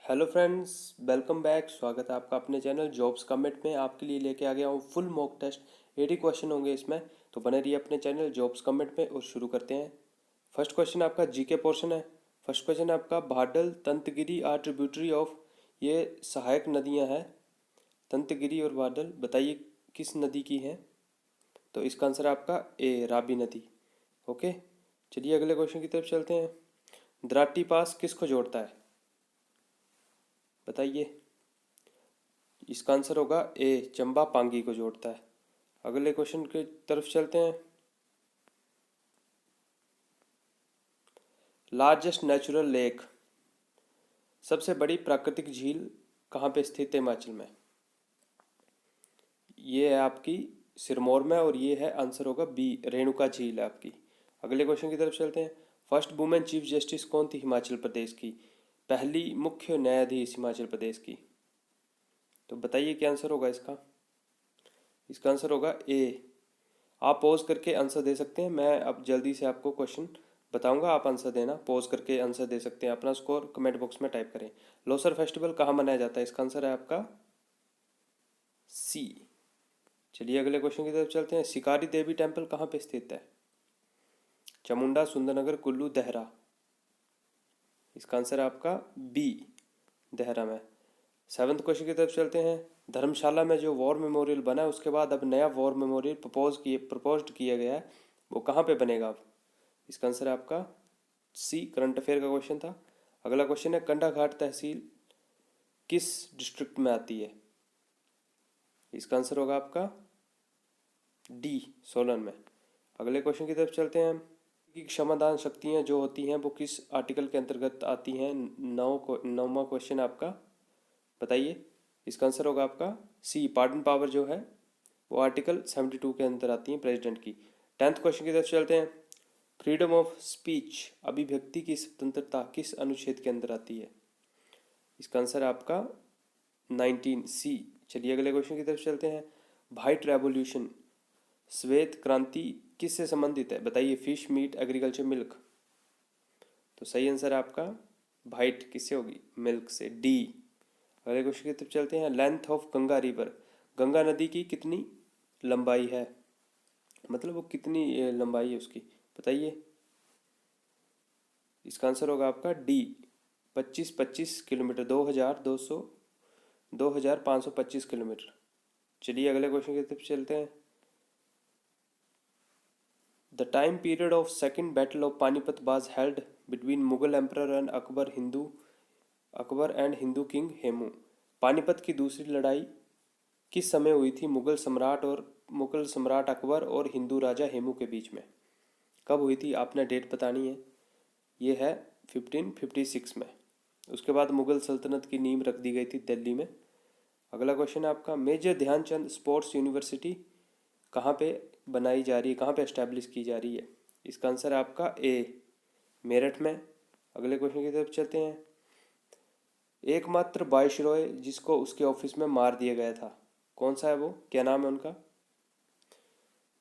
Hello friends, welcome back. स्वागत है आपका अपने चैनल जॉब्स कमिट में। आपके लिए लेके आ गया हूँ फुल मॉक टेस्ट। 80 क्वेश्चन होंगे इसमें, तो बने रहिए अपने चैनल जॉब्स कमिट में और शुरू करते हैं। फर्स्ट क्वेश्चन आपका जीके पोर्शन है। फर्स्ट क्वेश्चन है आपका, भाडल तंतगिरी आर ट्रिब्यूटरी ऑफ, ये सहायक नदियाँ हैं तंतगिरी और भाडल। बताइए किस नदी की हैं? तो इसका आंसर आपका ए, राबी नदी। ओके, चलिए अगले क्वेश्चन की तरफ चलते हैं। द्राटी पास किसको जोड़ता है? बताइए। इसका आंसर होगा ए, चंबा पांगी को जोड़ता है। अगले क्वेश्चन की तरफ चलते हैं। लार्जेस्ट नेचुरल लेक, सबसे बड़ी प्राकृतिक झील कहाँ पे स्थित है हिमाचल में? ये है आपकी सिरमौर में, और ये है आंसर होगा बी, रेणुका झील है आपकी। अगले क्वेश्चन की तरफ चलते हैं। फर्स्ट वुमेन चीफ जस्टिस कौन थी हिमाचल प्रदेश की? पहली मुख्य न्यायाधीश हिमाचल प्रदेश की। तो बताइए क्या आंसर होगा इसका? इसका आंसर होगा ए। आप पॉज करके आंसर दे सकते हैं। मैं अब जल्दी से आपको क्वेश्चन बताऊंगा, आप आंसर देना। पॉज करके आंसर दे सकते हैं। अपना स्कोर कमेंट बॉक्स में टाइप करें। लोसर फेस्टिवल कहाँ मनाया जाता है? इसका आंसर है आपका सी। चलिए अगले क्वेश्चन की तरफ चलते हैं। शिकारी देवी टेम्पल कहाँ पे स्थित है? चामुंडा, सुंदरनगर, कुल्लू, देहरा। इसका आंसर है आपका बी, देहरा में। सेवन्थ क्वेश्चन की तरफ चलते हैं। धर्मशाला में जो वॉर मेमोरियल बना है, उसके बाद अब नया वॉर मेमोरियल प्रपोज किया गया है, वो कहाँ पे बनेगा अब? इसका आंसर है आपका सी, करंट अफेयर का क्वेश्चन था। अगला क्वेश्चन है, कंडाघाट तहसील किस डिस्ट्रिक्ट में आती है? इसका आंसर होगा आपका डी, सोलन में। अगले क्वेश्चन की तरफ चलते हैं। कि क्षमादान शक्तियाँ जो होती हैं वो किस आर्टिकल के अंतर्गत आती हैं? नौवां क्वेश्चन आपका, बताइए। इसका आंसर होगा आपका सी, पार्डन पावर जो है वो आर्टिकल 72 के अंदर आती है प्रेसिडेंट की। 10th क्वेश्चन की तरफ चलते हैं। फ्रीडम ऑफ स्पीच, अभिव्यक्ति की स्वतंत्रता किस अनुच्छेद के अंदर आती है? इसका आंसर है आपका 19 सी। चलिए अगले क्वेश्चन की तरफ चलते हैं। व्हाइट रेवोल्यूशन, श्वेत क्रांति किससे संबंधित है? बताइए। Fish, meat, agriculture, milk. तो सही आंसर है आपका व्हाइट किससे होगी? मिल्क से, डी। अगले क्वेश्चन की तरफ चलते हैं। Length of Ganga river, Ganga नदी की कितनी लंबाई है? मतलब वो कितनी लंबाई है उसकी, बताइए। इसका आंसर होगा आपका डी, 25 किलोमीटर, 2525 किलोमीटर। चलिए अगले क्वेश्चन की तरफ चलते हैं। The time period of second battle of Panipat was held between Mughal emperor and Akbar and Hindu king Hemu. Panipat की दूसरी लड़ाई किस समय हुई थी मुगल सम्राट अकबर और हिंदू राजा हेमू के बीच में? कब हुई थी? आपने डेट बतानी है। ये है 1556 में। उसके बाद मुगल सल्तनत की नींव रख दी गई थी दिल्ली में। अगला क्वेश्चन है आपका, मेजर ध्यानचंद स्पोर्ट्स यूनिवर्सिटी कहाँ पे बनाई जा रही है, कहाँ पे एस्टेब्लिश की जा रही है? इसका आंसर है आपका ए, मेरठ में। अगले क्वेश्चन की तरफ चलते हैं। एकमात्र वायसरॉय जिसको उसके ऑफिस में मार दिया गया था, कौन सा है वो? क्या नाम है उनका?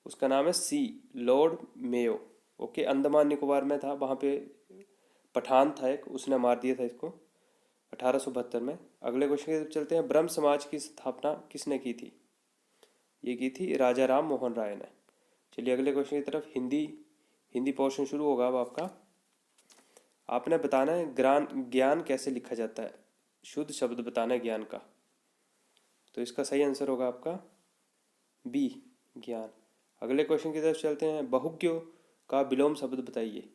उसका नाम है C, Lord Mayo. Okay, Andaman Nicobar में था, वहाँ पे पठान था एक, उसने मार दिया था इसको 1872 में। अगले क्वेश्चन की तरफ चलते हैं। ब्रह्म समाज की स्थापना किसने की थी? ये की थी राजा राम मोहन राय ने। चलिए अगले क्वेश्चन की तरफ। हिंदी हिंदी पोर्शन शुरू होगा अब आपका। आपने बताना है ज्ञान ज्ञान कैसे लिखा जाता है, शुद्ध शब्द बताना है ज्ञान का। तो इसका सही आंसर होगा आपका बी, ज्ञान। अगले क्वेश्चन की तरफ चलते हैं। बहुज्ञ का विलोम शब्द बताइए।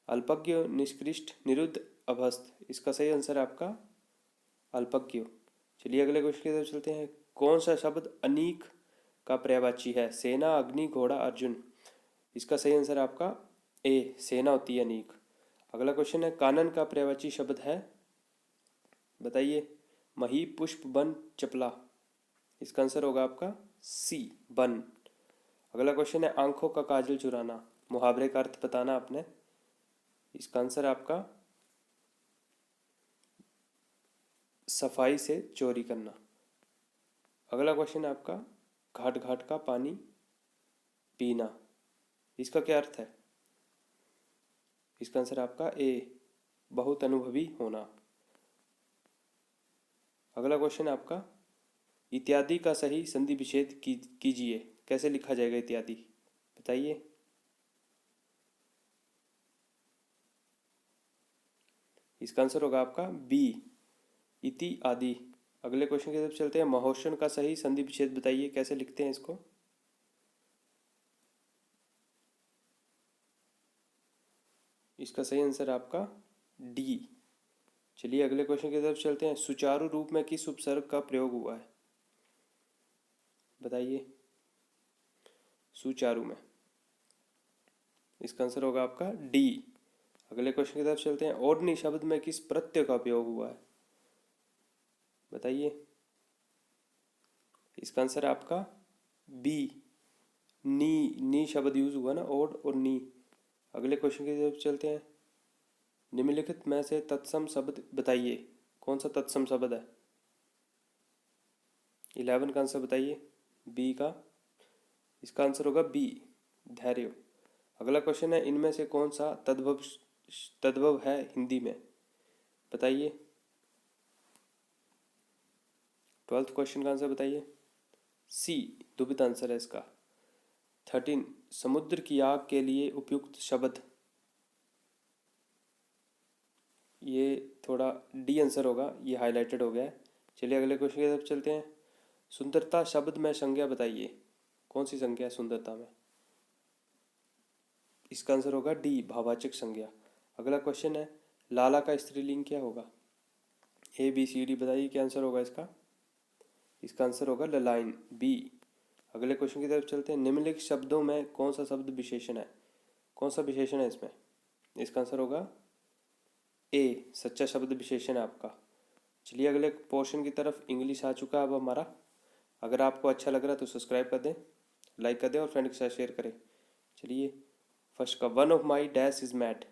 अल्पज्ञ, निष्कृष्ट, निरुद्ध, अभस्त। इसका सही आंसर है आपका अल्पज्ञ। चलिए अगले क्वेश्चन की तरफ चलते हैं। कौन सा शब्द अनीक का पर्यायवाची है? सेना, अग्नि, घोड़ा, अर्जुन। इसका सही आंसर है आपका ए, सेना होती है अनीक। अगला क्वेश्चन है, कानन का पर्यायवाची शब्द है, बताइए। मही, पुष्प, वन, चपला। इसका आंसर होगा आपका सी, वन। अगला क्वेश्चन है, आंखों का काजल चुराना, मुहावरे का अर्थ बताना आपने। इसका आंसर है आपका सफाई से चोरी करना। अगला क्वेश्चन है आपका, घाट घाट का पानी पीना। इसका क्या अर्थ है? इसका आंसर आपका ए, बहुत अनुभवी होना। अगला क्वेश्चन है आपका, इत्यादि का सही संधि विच्छेद कीजिए। कैसे लिखा जाएगा इत्यादि, बताइए। इसका आंसर होगा आपका बी, इति आदि। अगले क्वेश्चन की तरफ चलते हैं, महोशन का सही संधि विच्छेद बताइए। कैसे लिखते हैं इसको, इसका सही आंसर आपका डी। चलिए अगले क्वेश्चन की तरफ चलते हैं, सुचारू रूप में किस उपसर्ग का प्रयोग हुआ है, बताइए। सुचारू में, इसका आंसर होगा आपका डी। अगले क्वेश्चन की तरफ चलते हैं, ओढ़नी शब्द में किस प्रत्यय का उपयोग हुआ है, बताइए। इसका आंसर है आपका बी, नी शब्द यूज हुआ ना, ओढ़ और नी। अगले क्वेश्चन की तरफ चलते हैं, निम्नलिखित में से तत्सम शब्द बताइए। कौन सा तत्सम शब्द है, 11 का आंसर बताइए, बी का। इसका आंसर होगा बी, धैर्य। अगला क्वेश्चन है, इनमें से कौन सा तद्भव है हिंदी में, बताइए। 12th क्वेश्चन का आंसर बताइए, सी, दुबित आंसर है इसका। 13, समुद्र की आग के लिए उपयुक्त शब्द, ये थोड़ा डी आंसर होगा, ये हाईलाइटेड हो गया है। चलिए अगले क्वेश्चन की तरफ चलते हैं, सुंदरता शब्द में संज्ञा बताइए। कौन सी संज्ञा है सुंदरता में, इसका आंसर होगा डी, भाववाचक संज्ञा। अगला क्वेश्चन है, लाला का स्त्रीलिंग क्या होगा, ए बी सी डी बताइए क्या आंसर होगा इसका। इसका आंसर होगा ललाइन, बी। अगले क्वेश्चन की तरफ चलते हैं, निम्नलिखित शब्दों में कौन सा शब्द विशेषण है, कौन सा विशेषण है इसमें। इसका आंसर होगा ए, सच्चा शब्द विशेषण है आपका। चलिए अगले पोर्शन की तरफ, इंग्लिश आ चुका है अब हमारा। अगर आपको अच्छा लग रहा है तो सब्सक्राइब कर दें, लाइक कर दें और फ्रेंड के साथ शेयर करें। चलिए फर्स्ट का, one of my dash is mat.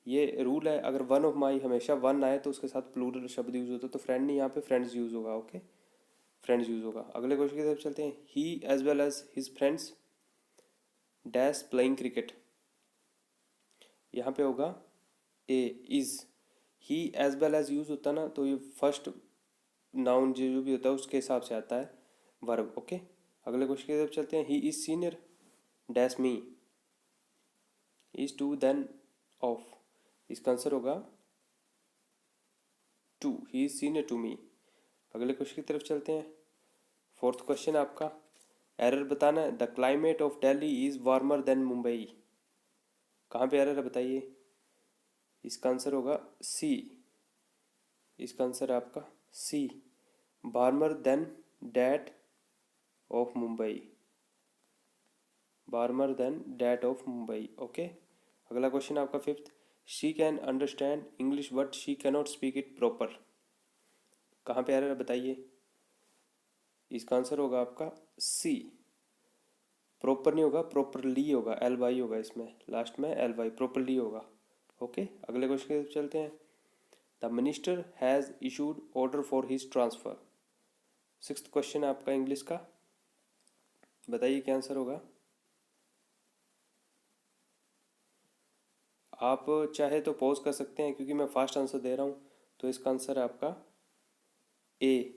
ये रूल है, अगर वन ऑफ माई हमेशा वन आए तो उसके साथ प्लूरल शब्द यूज होता है, तो फ्रेंड नहीं, यहाँ पे फ्रेंड्स यूज होगा। ओके, फ्रेंड्स यूज होगा। अगले क्वेश्चन की तरफ चलते हैं, he as well as his friends dash playing cricket. यहाँ पे होगा A, is. He as well as use होता है ना, तो ये फर्स्ट नाउन जो भी होता है उसके हिसाब से आता है वर्ब। ओके, अगले क्वेश्चन की तरफ चलते हैं, he is senior dash me, is to than of. इसका आंसर होगा to, he is senior to me. अगले क्वेश्चन की तरफ चलते हैं, 4th क्वेश्चन आपका, एरर बताना है, the climate of Delhi is warmer than Mumbai. कहाँ पे एरर है बताइए। इसका आंसर होगा सी, इसका आंसर है आपका C, warmer than that of Mumbai, warmer than that of Mumbai. Okay, अगला क्वेश्चन आपका 5th, she can understand English but she cannot speak it proper. कहाँ पे एरर है बताइए। इसका आंसर होगा आपका सी, प्रॉपर नहीं होगा, प्रॉपरली होगा, एल वाई होगा इसमें, लास्ट में एल वाई, प्रॉपरली होगा। ओके, अगले क्वेश्चन की तरफ चलते हैं, the minister has issued order for his transfer. 6th question है आपका इंग्लिश का, बताइए क्या आंसर होगा। आप चाहे तो पॉज कर सकते हैं क्योंकि मैं फास्ट आंसर दे रहा हूँ। तो इसका आंसर है आपका A,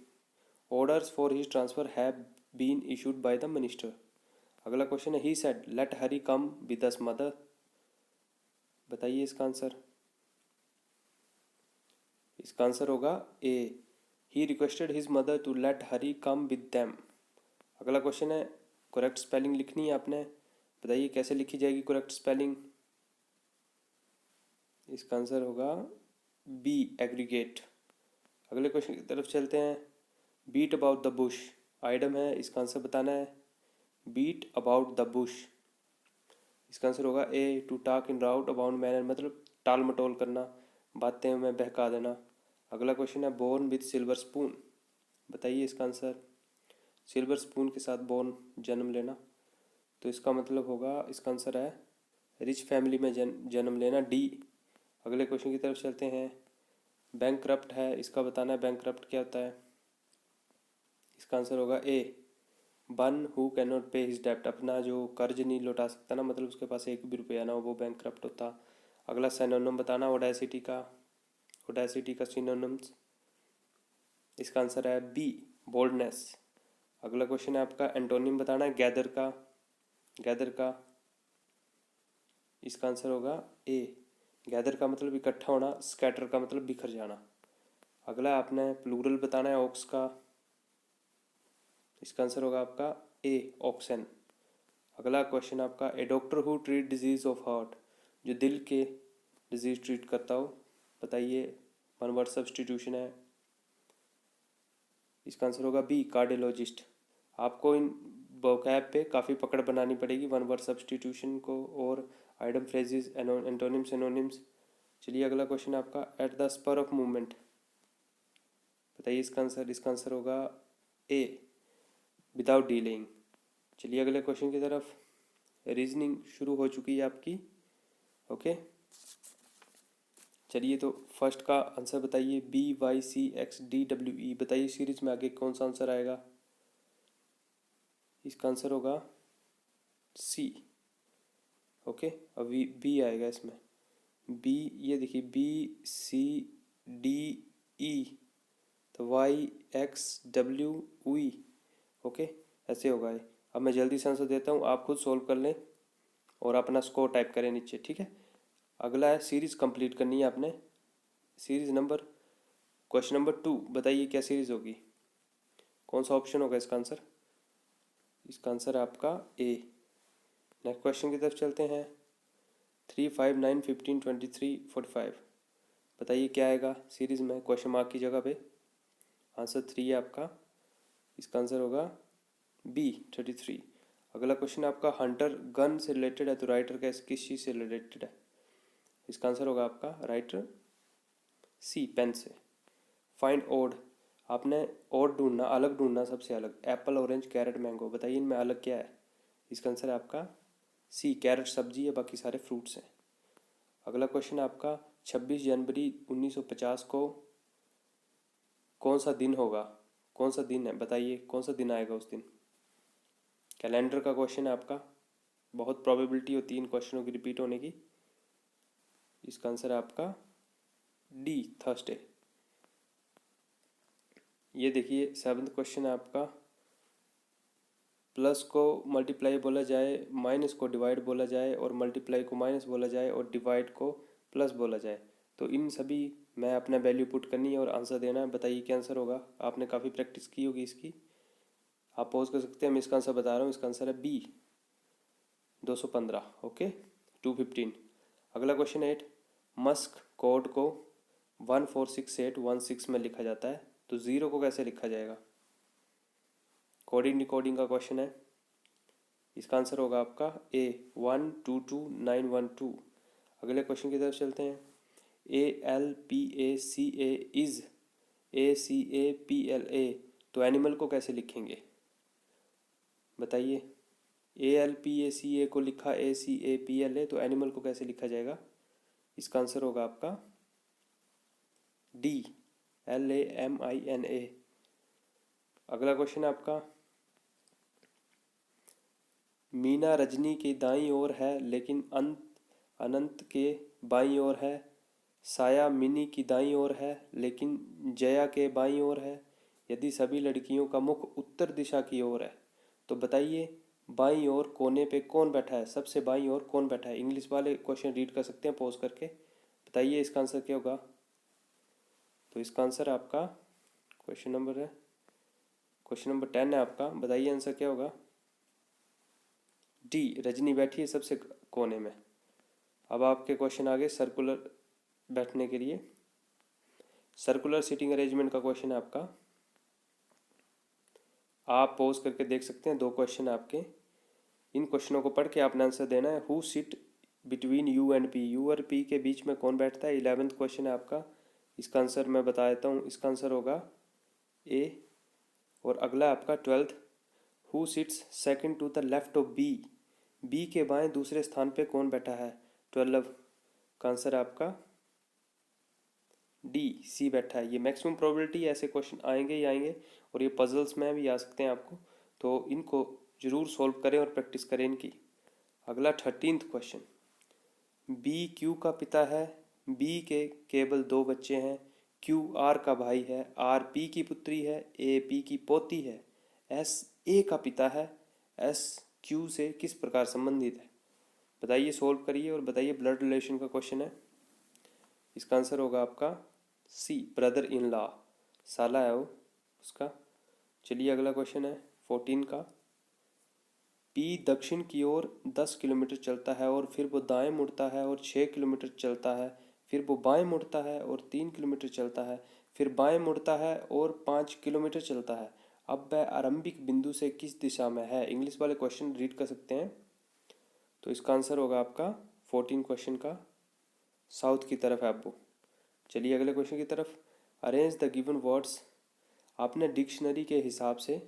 orders for his transfer have been issued by the minister. अगला क्वेश्चन है, he said let Hari come with us mother. बताइए इसका आंसर। इसका आंसर होगा A, he requested his mother to let Hari come with them. अगला question है, correct spelling लिखनी है आपने, बताइए कैसे लिखी जाएगी करेक्ट स्पेलिंग। इसका आंसर होगा बी, एग्रीगेट। अगले क्वेश्चन की तरफ चलते हैं, beat about the bush item है, इसका आंसर बताना है, बीट अबाउट द बुश। इसका आंसर होगा A, to talk in roundabout manner, मतलब टाल मटोल करना, बातें में बहका देना। अगला क्वेश्चन है, बोर्न विद सिल्वर स्पून। बताइए इसका आंसर, सिल्वर स्पून के साथ बोर्न, जन्म लेना, तो इसका मतलब होगा, इसका आंसर है रिच फैमिली में जन्म लेना, डी। अगले क्वेश्चन की तरफ चलते हैं, बैंकक्रप्ट है, इसका बताना है बैंकक्रप्ट क्या होता है। इसका आंसर होगा ए, वन हु कैन नॉट पे हिज डेप्ट, अपना जो कर्ज नहीं लौटा सकता ना, मतलब उसके पास एक भी रुपया ना हो, वो बैंकक्रप्ट होता। अगला सिनोनिम बताना ओडेसिटी का, ओडेसिटी का सिनोनिम्स। इसका आंसर है बी, बोल्डनेस। अगला क्वेश्चन है आपका, एंटोनिम बताना है गैदर का। गैदर का, इसका आंसर होगा ए। गैदर का मतलब इकट्ठा होना, स्कैटर का मतलब बिखर जाना। अगला आपने प्लूरल बताना है ऑक्स का। इसका आंसर होगा आपका ए, ऑक्सन। अगला क्वेश्चन आपका, A doctor who treat disease of heart, जो दिल के डिजीज ट्रीट करता हो, बताइए। वन वर्ड सब्सटीट्यूशन है। इसका आंसर होगा बी, कार्डियोलॉजिस्ट। आपको इन वोकैब पे काफ़ी पकड़ बनानी पड़ेगी, वन वर्ड सब्सटीट्यूशन को और आइडम फ्रेजेस, एंटोनिम्स, एनोनिम्स। चलिए अगला क्वेश्चन आपका, at the spur of movement, बताइए इसका आंसर। इसका आंसर होगा ए, विदाउट डीलिंग। चलिए अगले क्वेश्चन की तरफ। रीजनिंग शुरू हो चुकी है आपकी, ओके। चलिए तो फर्स्ट का आंसर बताइए, B Y C X D W E. बताइए सीरीज में आगे कौन सा आंसर आएगा। इसका आंसर होगा सी, ओके। अभी बी आएगा इसमें, बी, ये देखिए बी सी डी ई, तो Y X W E, okay, ऐसे होगा ये। अब मैं जल्दी से आंसर देता हूँ, आप खुद सोल्व कर लें और अपना स्कोर टाइप करें नीचे, ठीक है। अगला है सीरीज कंप्लीट करनी है आपने। सीरीज नंबर, क्वेश्चन नंबर 2, बताइए क्या सीरीज होगी, कौन सा ऑप्शन होगा इसका आंसर। इसका आंसर है आपका ए। नेक्स्ट क्वेश्चन की तरफ चलते हैं। 3, 5, 9, 15, 23, 45, बताइए क्या आएगा सीरीज में, क्वेश्चन मार्क की जगह पे। आंसर 3 है आपका। इसका आंसर होगा बी, 33। अगला क्वेश्चन आपका, हंटर गन से रिलेटेड है तो राइटर किस चीज़ से रिलेटेड है। इसका आंसर होगा आपका राइटर सी, पेन से। फाइंड ओड, आपने ओड ढूंढना, अलग ढूंढना, सबसे अलग। एप्पल, ऑरेंज, कैरेट, मैंगो, बताइए इनमें अलग क्या है। इसका आंसर है आपका सी, कैरेट सब्जी है, बाकी सारे फ्रूट्स हैं। अगला क्वेश्चन आपका, 26 जनवरी 1950 को कौन सा दिन होगा, कौन सा दिन है, बताइए कौन सा दिन आएगा उस दिन। कैलेंडर का क्वेश्चन है आपका, बहुत प्रोबेबिलिटी होती है इन क्वेश्चनों की रिपीट होने की। इसका आंसर है आपका डी, थर्सडे। ये देखिए 7th क्वेश्चन है आपका, प्लस को मल्टीप्लाई बोला जाए, माइनस को डिवाइड बोला जाए, और मल्टीप्लाई को माइनस बोला जाए, और डिवाइड को प्लस बोला जाए, तो इन सभी में अपना वैल्यू पुट करनी है और आंसर देना है। बताइए क्या आंसर होगा। आपने काफ़ी प्रैक्टिस की होगी इसकी, आप पॉज कर सकते हैं, मैं इसका आंसर बता रहा हूँ। इसका आंसर है बी, 215, ओके, 215। अगला क्वेश्चन 8, मस्क कोड को 146816 में लिखा जाता है, तो ज़ीरो को कैसे लिखा जाएगा। कोडिंग डिकोडिंग का क्वेश्चन है। इसका आंसर होगा आपका ए, 122912। अगले क्वेश्चन की तरफ चलते हैं। ALPACA इज, ACAPLA, तो एनिमल को कैसे लिखेंगे, बताइए। ALPACA को लिखा ACAPLA, तो एनिमल को कैसे लिखा जाएगा। इसका आंसर होगा आपका डी, LAMINA। अगला क्वेश्चन है आपका, मीना रजनी के दाईं ओर है लेकिन अनंत के बाईं ओर है। साया मिनी की दाईं ओर है लेकिन जया के बाईं ओर है। यदि सभी लड़कियों का मुख उत्तर दिशा की ओर है, तो बताइए बाईं ओर कोने पे कौन बैठा है, सबसे बाईं ओर कौन बैठा है। इंग्लिश वाले क्वेश्चन रीड कर सकते हैं पॉज करके, बताइए इसका आंसर क्या होगा। तो इसका आंसर आपका क्वेश्चन नंबर 10 है आपका, बताइए आंसर क्या होगा। डी, रजनी बैठी है सबसे कोने में। अब आपके क्वेश्चन आ गए सर्कुलर बैठने के लिए, सर्कुलर सीटिंग अरेंजमेंट का क्वेश्चन है आपका। आप पॉज करके देख सकते हैं, 2 क्वेश्चन आपके। इन क्वेश्चनों को पढ़ के आपने आंसर देना है। Who sit between you and P, you और पी के बीच में कौन बैठता है। 11th क्वेश्चन है आपका। इसका आंसर मैं बता देता हूँ, इसका आंसर होगा ए। और अगला आपका 12th, who sits second to the left of B, B के बाएं दूसरे स्थान पे कौन बैठा है। 12 का आंसर आपका डी, सी बैठा है। ये मैक्सिमम प्रोबेबिलिटी ऐसे क्वेश्चन आएंगे ही आएंगे, और ये पजल्स में भी आ सकते हैं आपको, तो इनको जरूर सॉल्व करें और प्रैक्टिस करें इनकी। अगला 13th क्वेश्चन, बी क्यू का पिता है, बी के केवल 2 बच्चे हैं, क्यू आर का भाई है, आर पी की पुत्री है, ए पी की पोती है, एस ए का पिता है, एस क्यू से किस प्रकार संबंधित है। बताइए, सोल्व करिए और बताइए। ब्लड रिलेशन का क्वेश्चन है। इसका आंसर होगा आपका सी, ब्रदर इन लॉ, साला है वो उसका। चलिए अगला क्वेश्चन है 14 का। पी दक्षिण की ओर 10 किलोमीटर चलता है और फिर वो दाएं मुड़ता है और 6 किलोमीटर चलता है, फिर वो बाएं मुड़ता है और 3 किलोमीटर चलता है, फिर बाएं मुड़ता है और 5 किलोमीटर चलता है। अब वह आरंभिक बिंदु से किस दिशा में है। इंग्लिश वाले क्वेश्चन रीड कर सकते हैं। तो इसका आंसर होगा आपका 14 क्वेश्चन का साउथ की तरफ है अब वो। चलिए अगले क्वेश्चन की तरफ। Arrange the given words. आपने डिक्शनरी के हिसाब से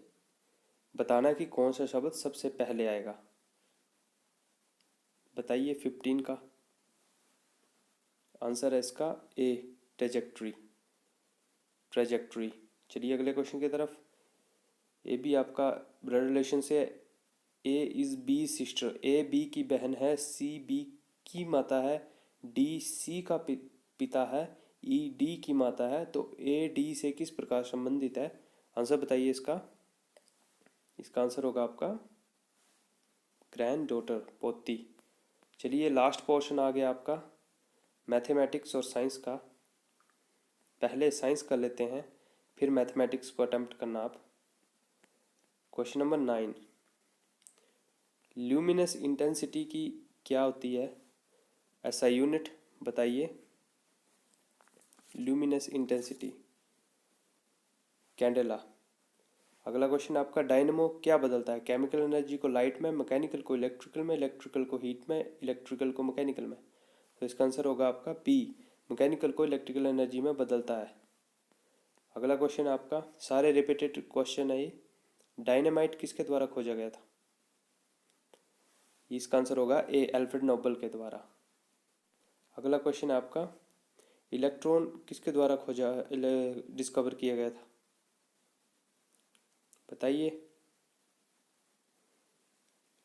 बताना कि कौन सा शब्द सबसे पहले आएगा। बताइए 15 का आंसर है इसका ए, ट्रेजेक्ट्री, ट्रेजेक्ट्री। चलिए अगले क्वेश्चन की तरफ। ए भी आपका ब्लड रिलेशन से। A is B sister, A B की बहन है, सी बी की माता है, डी सी का पिता है, ई डी की माता है। तो ए डी से किस प्रकार संबंधित है। आंसर बताइए इसका। इसका आंसर होगा आपका ग्रैंड डॉटर, पोती। चलिए लास्ट पोर्शन आ गया आपका मैथमेटिक्स और साइंस का। पहले साइंस कर लेते हैं, फिर मैथमेटिक्स को अटेम्प्ट करना आप। Question number 9। ल्यूमिनस इंटेंसिटी की क्या होती है ऐसा यूनिट। बताइए। Luminous intensity, candela. अगला क्वेश्चन आपका, डायनेमो क्या बदलता है। केमिकल एनर्जी को लाइट में, मैकेनिकल को इलेक्ट्रिकल में, इलेक्ट्रिकल को हीट में, इलेक्ट्रिकल को मैकेनिकल में। तो इसका आंसर होगा आपका बी, मैकेनिकल को इलेक्ट्रिकल एनर्जी में बदलता है। अगला क्वेश्चन आपका, सारे रिपीटेड क्वेश्चन है ये। डायनेमाइट किसके द्वारा खोजा गया था। इसका आंसर होगा ए, एल्फ्रेड नोबल के द्वारा। अगला क्वेश्चन आपका, इलेक्ट्रॉन किसके द्वारा खोजा डिस्कवर किया गया था। बताइए।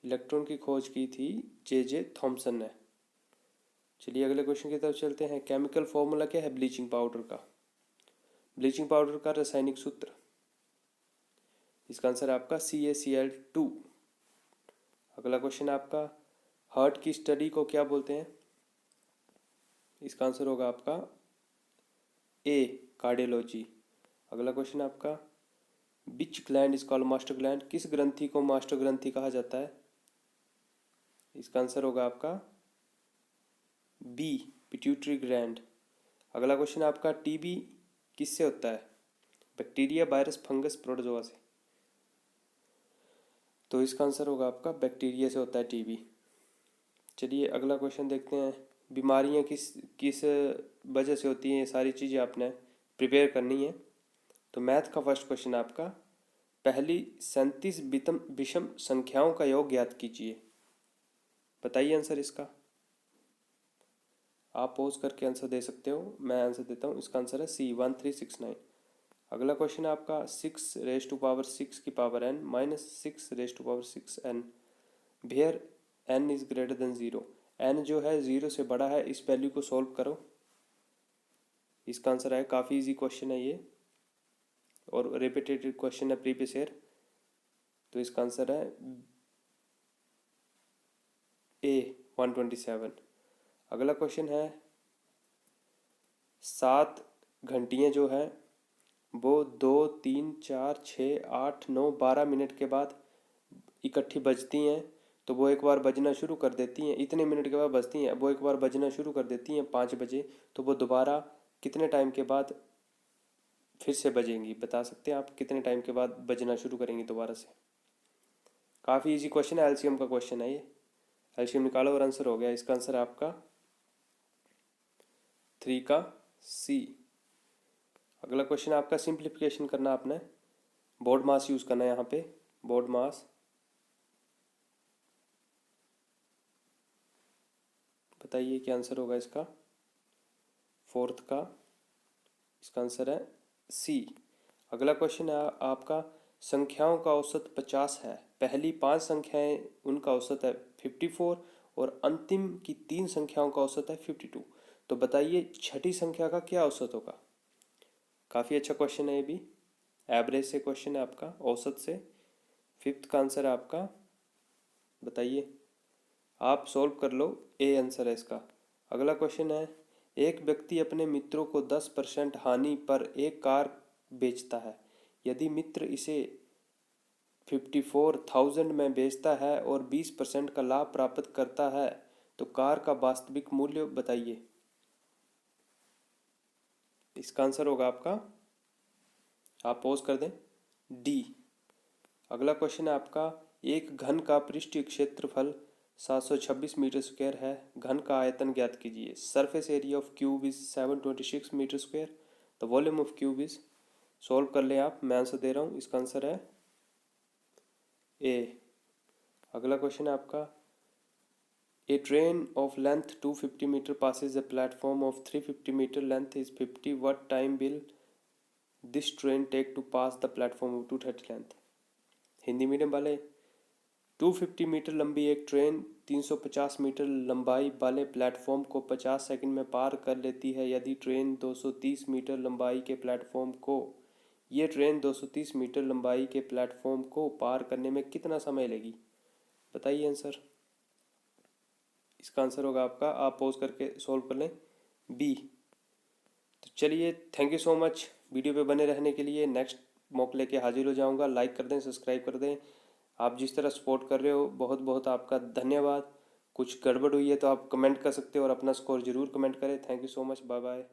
इलेक्ट्रॉन की खोज की थी जे जे थॉमसन ने। चलिए अगले क्वेश्चन की तरफ चलते हैं। केमिकल फॉर्मूला क्या है ब्लीचिंग पाउडर का। ब्लीचिंग पाउडर का रासायनिक सूत्र। इसका आंसर है आपका CaCl2। अगला क्वेश्चन आपका, हार्ट की स्टडी को क्या बोलते हैं। इसका आंसर होगा आपका ए, कार्डियोलॉजी। अगला क्वेश्चन आपका, विच gland is called master gland. किस ग्रंथि को मास्टर ग्रंथि कहा जाता है। इसका आंसर होगा आपका बी, पिट्यूटरी ग्लैंड। अगला क्वेश्चन आपका, टीबी किससे होता है। बैक्टीरिया, वायरस, फंगस, प्रोटोजोआ से। तो इसका आंसर होगा आपका बैक्टीरिया से होता है टीबी। चलिए अगला क्वेश्चन देखते हैं। बीमारियां किस किस वजह से होती हैं, ये सारी चीज़ें आपने प्रिपेयर करनी है। तो मैथ का फर्स्ट क्वेश्चन आपका, पहली 37 विषम संख्याओं का योग ज्ञात कीजिए। बताइए आंसर इसका। आप पॉज करके आंसर दे सकते हो, मैं आंसर देता हूँ। इसका आंसर है सी, 1369। अगला क्वेश्चन है आपका, 6 की power n minus 6 where n is greater than 0। n जो है 0 से बड़ा है, इस वैल्यू को सॉल्व करो। इसका आंसर है, काफ़ी इजी क्वेश्चन है ये और रिपीटेड क्वेश्चन है प्रीवियस ईयर। तो इसका आंसर है ए, 127। अगला क्वेश्चन है, 7 घंटियाँ जो है वो 2, 3, 4, 6, 8, 9, 12 मिनट के बाद इकट्ठी बजती हैं। तो वो एक बार बजना शुरू कर देती हैं, इतने मिनट के बाद बजती हैं। वो एक बार बजना शुरू कर देती हैं 5 बजे, तो वो दोबारा कितने टाइम के बाद फिर से बजेंगी। बता सकते हैं आप कितने टाइम के बाद बजना शुरू करेंगी दोबारा से। काफ़ी इजी क्वेश्चन है, एलसीएम का क्वेश्चन है ये। एलसीएम निकालो और आंसर हो गया। इसका आंसर है आपका 3 का सी। अगला क्वेश्चन आपका, सिंप्लीफिकेशन करना आपने, बोर्ड मास यूज़ करना है यहाँ पे। बोर्ड मास, बताइए क्या आंसर होगा इसका। 4th का, इसका आंसर है सी। अगला क्वेश्चन है आपका, संख्याओं का औसत 50 है। पहली 5 संख्याएं उनका औसत है 54 और अंतिम की 3 संख्याओं का औसत है 52। तो बताइए छठी संख्या का क्या औसत होगा। काफ़ी अच्छा क्वेश्चन है ये भी, एवरेज से क्वेश्चन है आपका, औसत से। फिफ्थ का आंसर है आपका, बताइए, आप सोल्व कर लो, ए आंसर है इसका। अगला क्वेश्चन है, एक व्यक्ति अपने मित्रों को 10% हानि पर एक कार बेचता है। यदि मित्र इसे 54,000 में बेचता है और 20% का लाभ प्राप्त करता है तो कार का वास्तविक मूल्य बताइए। इसका आंसर होगा आपका, आप पॉज कर दें, डी। अगला क्वेश्चन है आपका, एक घन का पृष्ठीय क्षेत्रफल 726 मीटर स्क्वायर है, घन का आयतन ज्ञात कीजिए। Surface area of cube is 726 metre square, the volume of cube is. Solve कर लें आप, मैं आंसर दे रहा हूँ, इसका आंसर है ए। अगला क्वेश्चन है आपका, A train of length 250 metre passes a platform of 350 metre length is 50, what time will this train take to pass the platform of 230 length। Hindi medium वाले, 250 मीटर लंबी एक ट्रेन 350 मीटर लंबाई वाले प्लेटफॉर्म को 50 सेकंड में पार कर लेती है। यदि ट्रेन 230 मीटर लंबाई के प्लेटफॉर्म को ये ट्रेन 230 मीटर लंबाई के प्लेटफॉर्म को पार करने में कितना समय लेगी, बताइए आंसर। इसका आंसर होगा आपका, आप पॉज करके सॉल्व कर लें, बी। तो चलिए, thank you so much video पे बने रहने के लिए। नेक्स्ट मॉक लेके हाजिर हो जाऊंगा। लाइक कर दें, सब्सक्राइब कर दें। आप जिस तरह सपोर्ट कर रहे हो, बहुत बहुत आपका धन्यवाद। कुछ गड़बड़ हुई है तो आप कमेंट कर सकते हो और अपना स्कोर ज़रूर कमेंट करें। Thank you so much, bye bye.